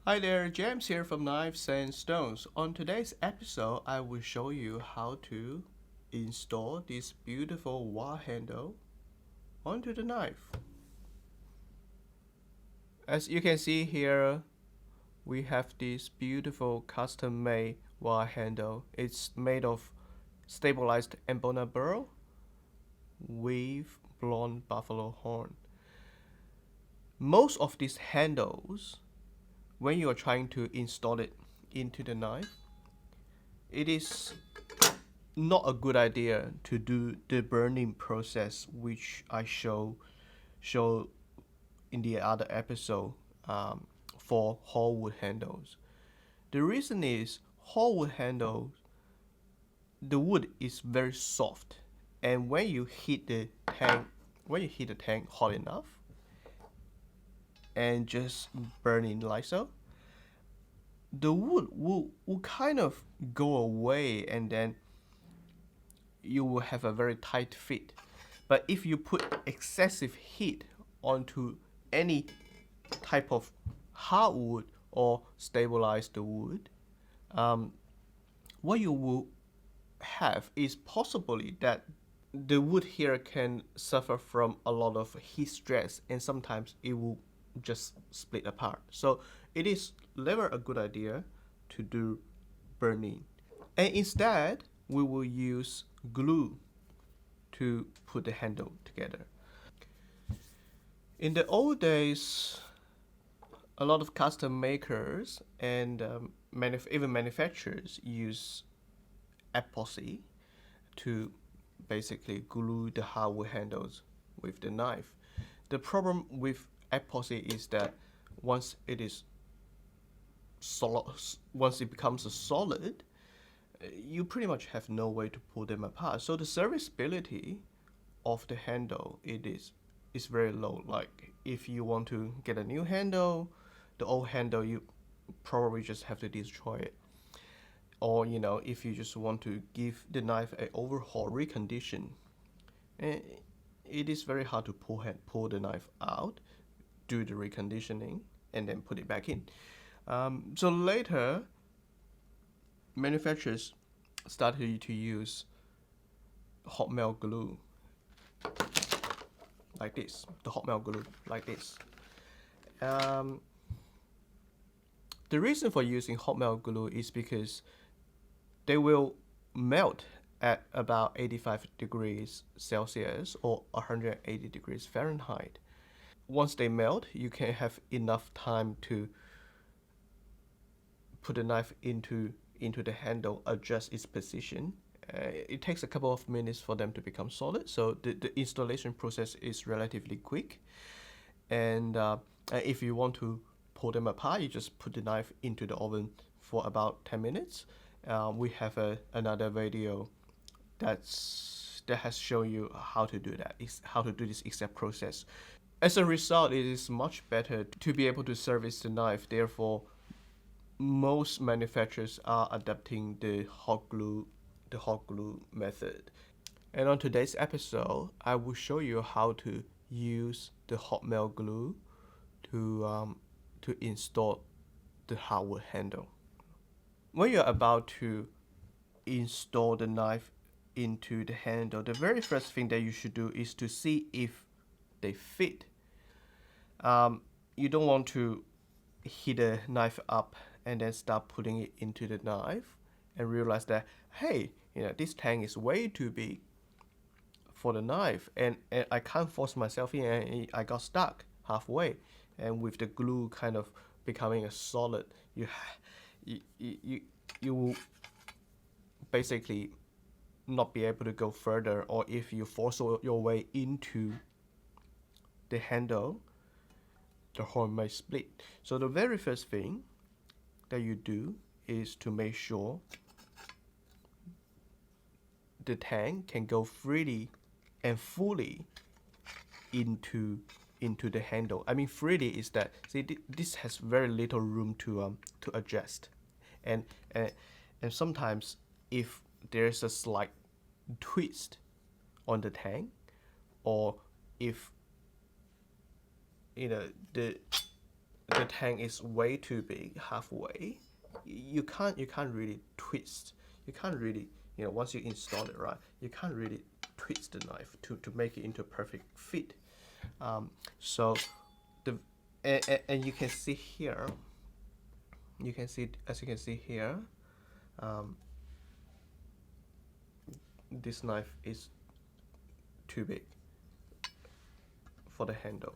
Hi there, James here from Knives and Stones. On today's episode, I will show you how to install this beautiful wire handle onto the knife. As you can see here, we have this beautiful custom-made wire handle. It's made of stabilized embonner burl with blonde buffalo horn. Most of these handles, when you are trying to install it into the knife, it is not a good idea to do the burning process, which I show in the other episode for Hardwood handles. The reason is Hardwood handles, the wood is very soft, and when you hit the tank hot enough, and just burning like so, the wood will kind of go away, and then you will have a very tight fit. But if you put excessive heat onto any type of hardwood or stabilized wood, what you will have is possibly that the wood here can suffer from a lot of heat stress, and sometimes it will just split apart. So it is never a good idea to do burning. And instead, we will use glue to put the handle together. In the old days, a lot of custom makers and even manufacturers use epoxy to basically glue the hardwood handles with the knife. The problem with epoxy is that once it is solid, once it becomes a solid, you pretty much have no way to pull them apart. So the serviceability of the handle is very low. Like if you want to get a new handle, the old handle you probably just have to destroy it. Or if you just want to give the knife a overhaul recondition, it is very hard to pull the knife out, do the reconditioning, and then put it back in. So later, manufacturers started to use hot melt glue like this, the hot melt glue like this. The reason for using hot melt glue is because they will melt at about 85 degrees Celsius or 180 degrees Fahrenheit. Once they melt, you can have enough time to put the knife into the handle, adjust its position. It takes a couple of minutes for them to become solid, so the installation process is relatively quick. And if you want to pull them apart, you just put the knife into the oven for about 10 minutes. We have another video that has shown you how to do that, how to do this exact process. As a result, it is much better to be able to service the knife. Therefore, most manufacturers are adapting the hot glue method. And on today's episode, I will show you how to use the hot melt glue to install the hardwood handle. When you're about to install the knife into the handle, the very first thing that you should do is to see if they fit. You don't want to heat the knife up and then start putting it into the knife and realize that, hey, this tang is way too big for the knife, and I can't force myself in, and I got stuck halfway. And with the glue kind of becoming a solid, you will basically not be able to go further, or if you force your way into the handle, the horn may split. So the very first thing that you do is to make sure the tang can go freely and fully into the handle. I mean, freely is that, see, this has very little room to adjust, and sometimes if there's a slight twist on the tang, or if the the tang is way too big halfway, you can't really twist. You can't really, once you install it, right, you can't really twist the knife to make it into a perfect fit. So the and you can see here, you can see, as you can see here, um, this knife is too big for the handle.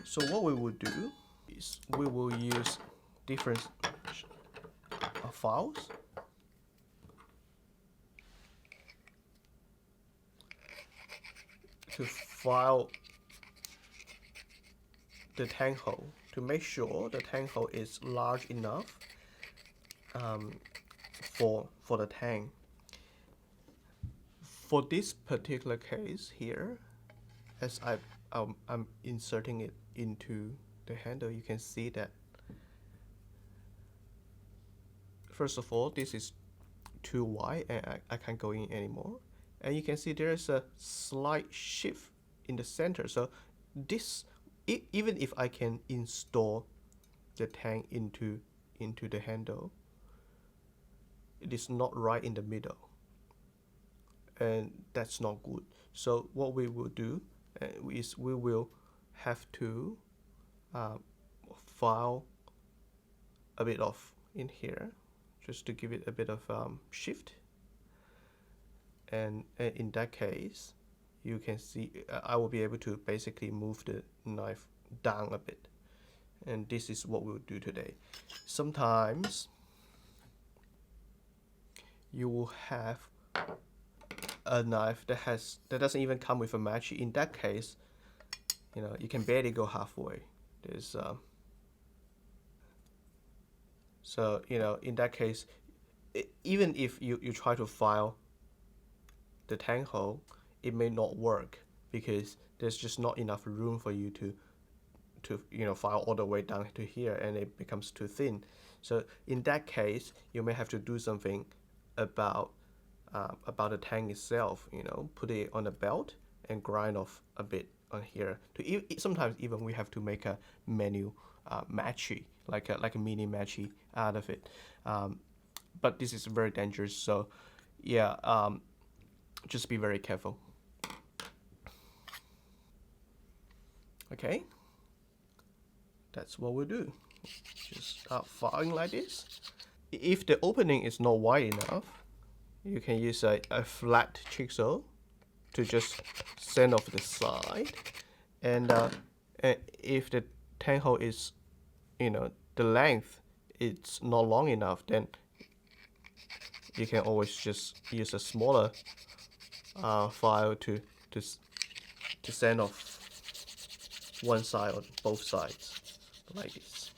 So what we will do is we will use different files to file the tang hole, to make sure the tang hole is large enough for the tang. For this particular case here, as I'm inserting it into the handle, you can see that first of all, this is too wide and I can't go in anymore. And you can see there's a slight shift in the center. So this, even if I can install the tang into the handle, it is not right in the middle, and that's not good. So what we will do is we will have to file a bit of in here, just to give it a bit of shift. And in that case, you can see I will be able to basically move the knife down a bit. And this is what we'll do today. Sometimes you will have a knife that doesn't even come with a match. In that case, you can barely go halfway. There's so in that case, even if you try to file the tang hole, it may not work because there's just not enough room for you to file all the way down to here, and it becomes too thin. So in that case, you may have to do something about the tang itself. Put it on a belt and grind off a bit on here. Sometimes even we have to make a manual matchy, like a mini matchy out of it. But this is very dangerous. So yeah, just be very careful. Okay, that's what we'll do. Just start filing like this. If the opening is not wide enough, you can use a flat jigsaw to just sand off the side. And if the tang hole is, the length it's not long enough, then you can always just use a smaller file to sand off one side or both sides like this.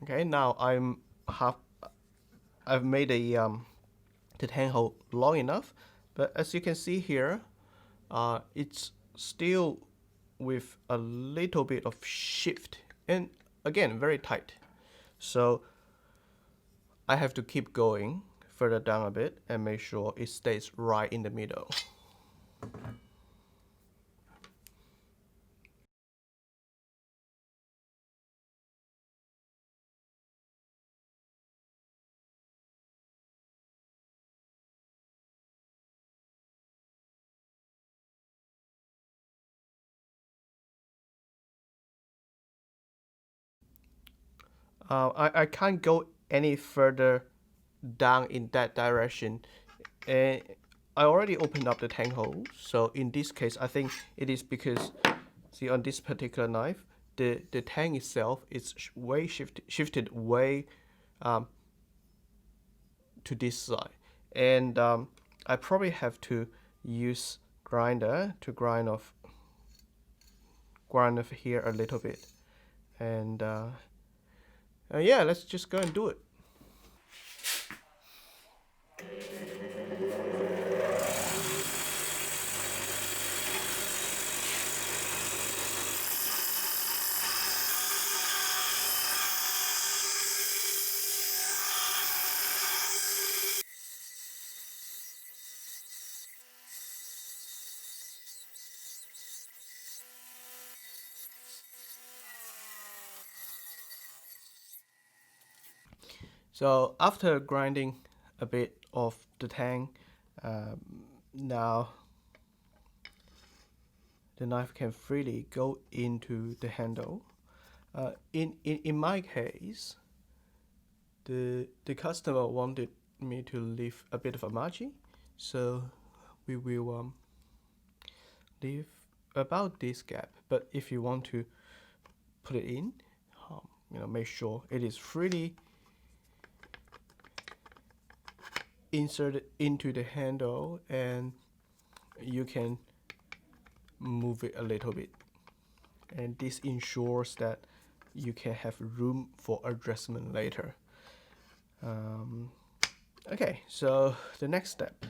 Okay, now I've made the tang hole long enough, but as you can see here, it's still with a little bit of shift, and again very tight. So I have to keep going further down a bit and make sure it stays right in the middle. I can't go any further down in that direction, and I already opened up the tang hole. So in this case, I think it is because, see, on this particular knife, the tang itself is way shifted way to this side, and I probably have to use grinder to grind off here a little bit, and yeah, let's just go and do it. So after grinding a bit of the tang, now the knife can freely go into the handle. In my case, the customer wanted me to leave a bit of a margin, so we will leave about this gap. But if you want to put it in, make sure it is freely inserted into the handle, and you can move it a little bit, and this ensures that you can have room for adjustment later. Okay, so the next step,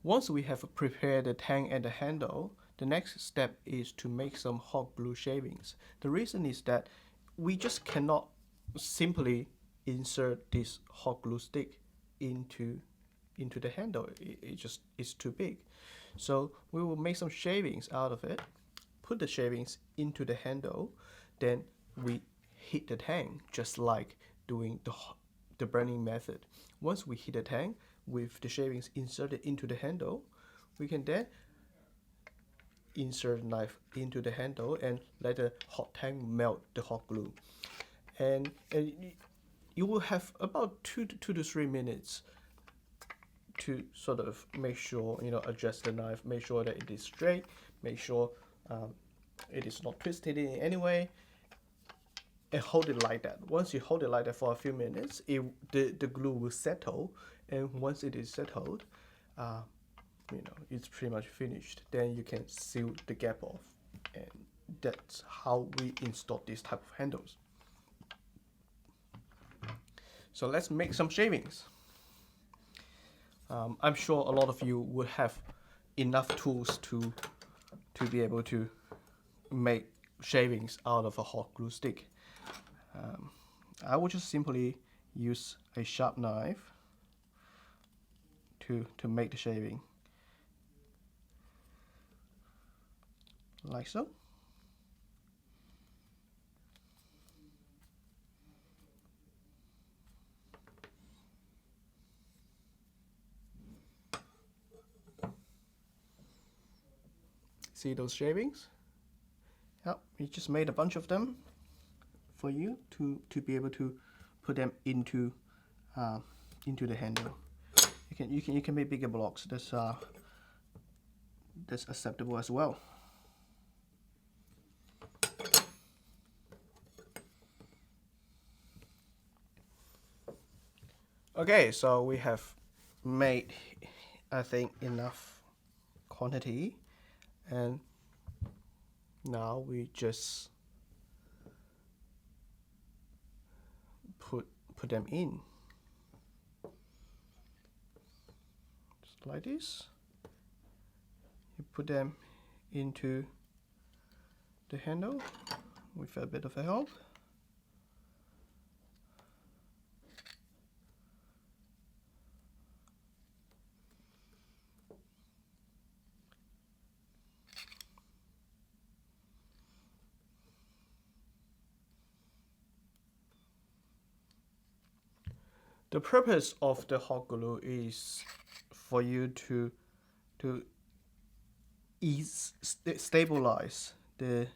once we have prepared the tang and the handle, the next step is to make some hot glue shavings. The reason is that we just cannot simply insert this hot glue stick into the handle. It's too big. So we will make some shavings out of it, put the shavings into the handle, then we heat the tang just like doing the burning method. Once we heat the tang with the shavings inserted into the handle, we can then insert the knife into the handle and let the hot tang melt the hot glue. And you will have about 2 to 3 minutes to sort of make sure, adjust the knife, make sure that it is straight, make sure it is not twisted in any way, and hold it like that. Once you hold it like that for a few minutes, the glue will settle, and once it is settled, it's pretty much finished. Then you can seal the gap off, and that's how we install this type of handles. So let's make some shavings. I'm sure a lot of you would have enough tools to be able to make shavings out of a hot glue stick. I will just simply use a sharp knife to make the shaving, like so. See those shavings? Yep, we just made a bunch of them for you to be able to put them into the handle. You can make bigger blocks. That's acceptable as well. Okay, so we have made, I think, enough quantity, and now we just put them in, just like this. You put them into the handle with a bit of help. The purpose of the hot glue is for you to stabilize the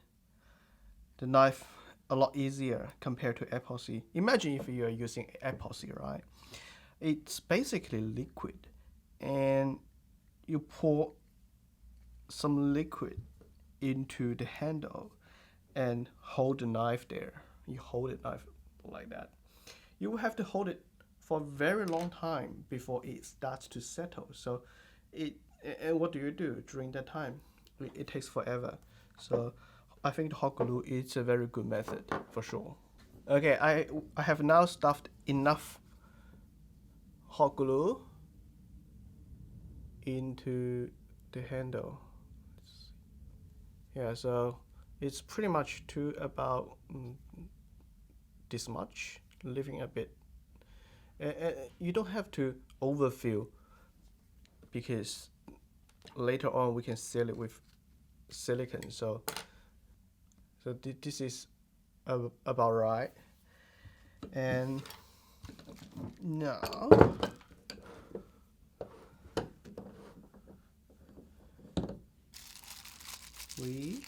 knife a lot easier compared to epoxy. Imagine if you are using epoxy, right? It's basically liquid, and you pour some liquid into the handle, and hold the knife there. You hold the knife like that. You will have to hold it for a very long time before it starts to settle. So it and what do you do during that time? It takes forever. So I think the hot glue is a very good method for sure. Okay, I have now stuffed enough hot glue into the handle. Yeah, so it's pretty much to about this much, leaving a bit. You don't have to overfill because later on we can seal it with silicone. So this is about right. And now we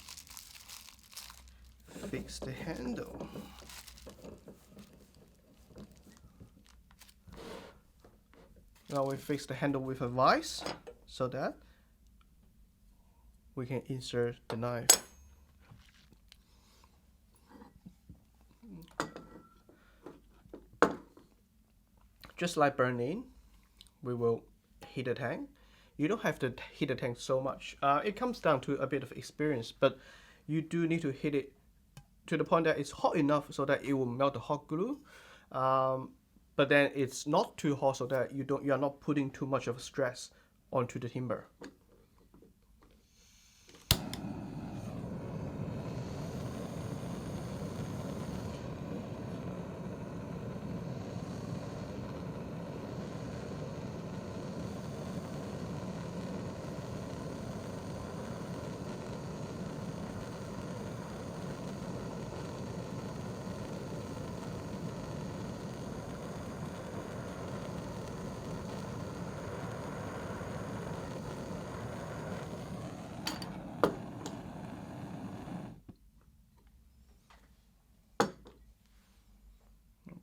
fix the handle. Now we fix the handle with a vise so that we can insert the knife. Just like burning, we will heat the tank. You don't have to heat the tank so much. It comes down to a bit of experience, but you do need to heat it to the point that it's hot enough so that it will melt the hot glue. But then it's not too hot so that you are not putting too much of stress onto the timber.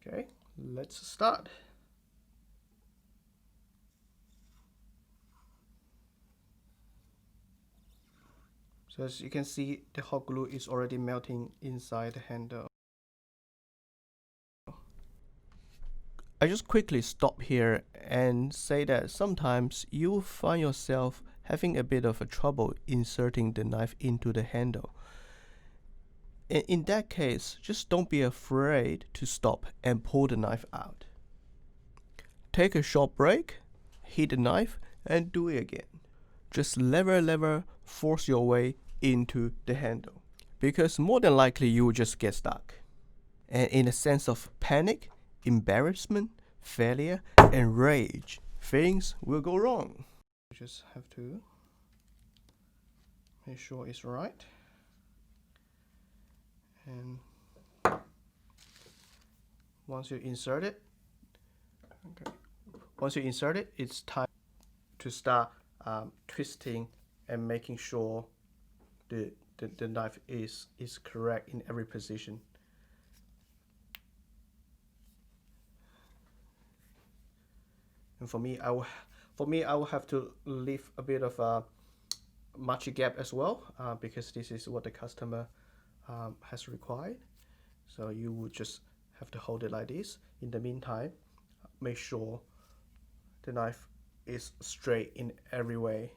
Okay, let's start. So as you can see, the hot glue is already melting inside the handle. I just quickly stop here and say that sometimes you will find yourself having a bit of a trouble inserting the knife into the handle. In that case, just don't be afraid to stop and pull the knife out. Take a short break, hit the knife, and do it again. Just lever, force your way into the handle. Because more than likely you will just get stuck. And in a sense of panic, embarrassment, failure, and rage, things will go wrong. You just have to make sure it's right. And once you insert it, it's time to start twisting and making sure the knife is correct in every position. And for me, I will have to leave a bit of a much gap as well, because this is what the customer has required. So you would just have to hold it like this. In the meantime, make sure the knife is straight in every way.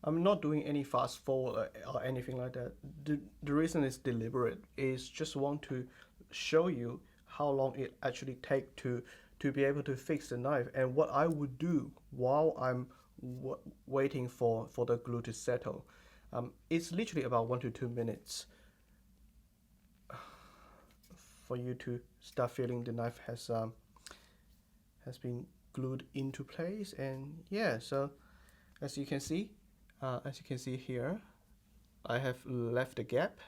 I'm not doing any fast forward or anything like that. The reason is deliberate. Is just want to show you how long it actually take to be able to fix the knife and what I would do while I'm waiting for the glue to settle. It's literally about 1 to 2 minutes for you to start feeling the knife has been glued into place. And yeah, so as you can see, here, I have left a gap.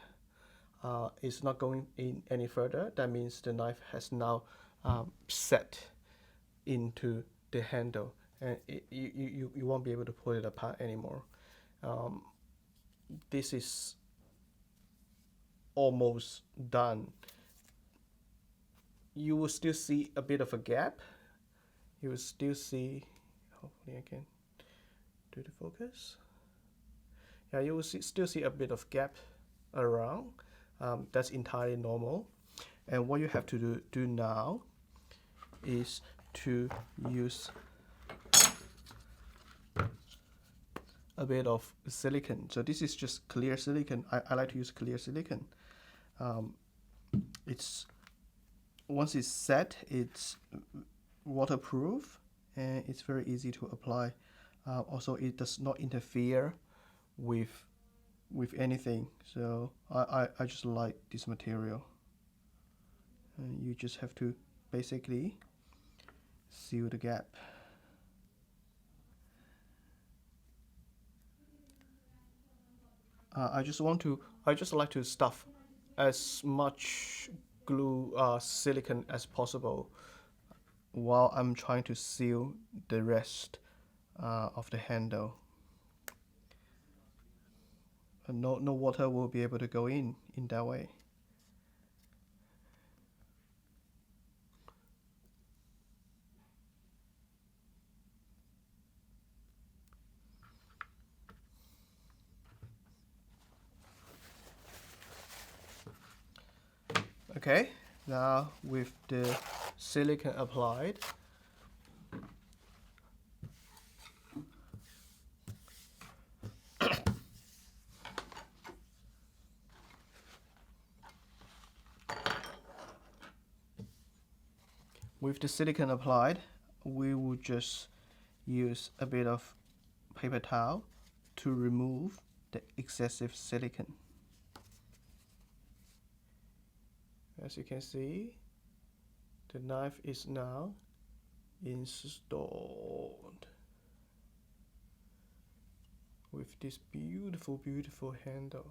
It's not going in any further. That means the knife has now set into the handle, and you won't be able to pull it apart anymore. Um, this is almost done. You will still see a bit of a gap. You will still see, hopefully I can do the focus. Yeah, you will still see a bit of gap around. That's entirely normal. And what you have to do now is to use a bit of silicone. So this is just clear silicone. I like to use clear silicone. It's once it's set, it's waterproof and it's very easy to apply. Also, it does not interfere with anything. So I just like this material. And you just have to basically seal the gap. I just like to stuff as much glue silicone as possible while I'm trying to seal the rest of the handle. And no water will be able to go in that way. Okay, now with the silicone applied, we will just use a bit of paper towel to remove the excessive silicone. As you can see, the knife is now installed with this beautiful handle.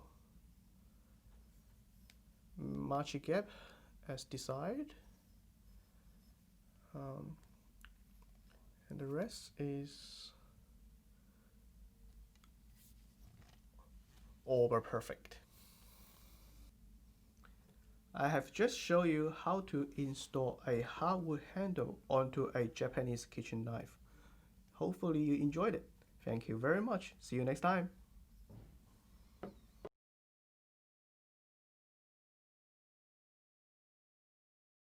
Match a gap as desired, and the rest is over perfect. I have just shown you how to install a hardwood handle onto a Japanese kitchen knife. Hopefully you enjoyed it. Thank you very much. See you next time.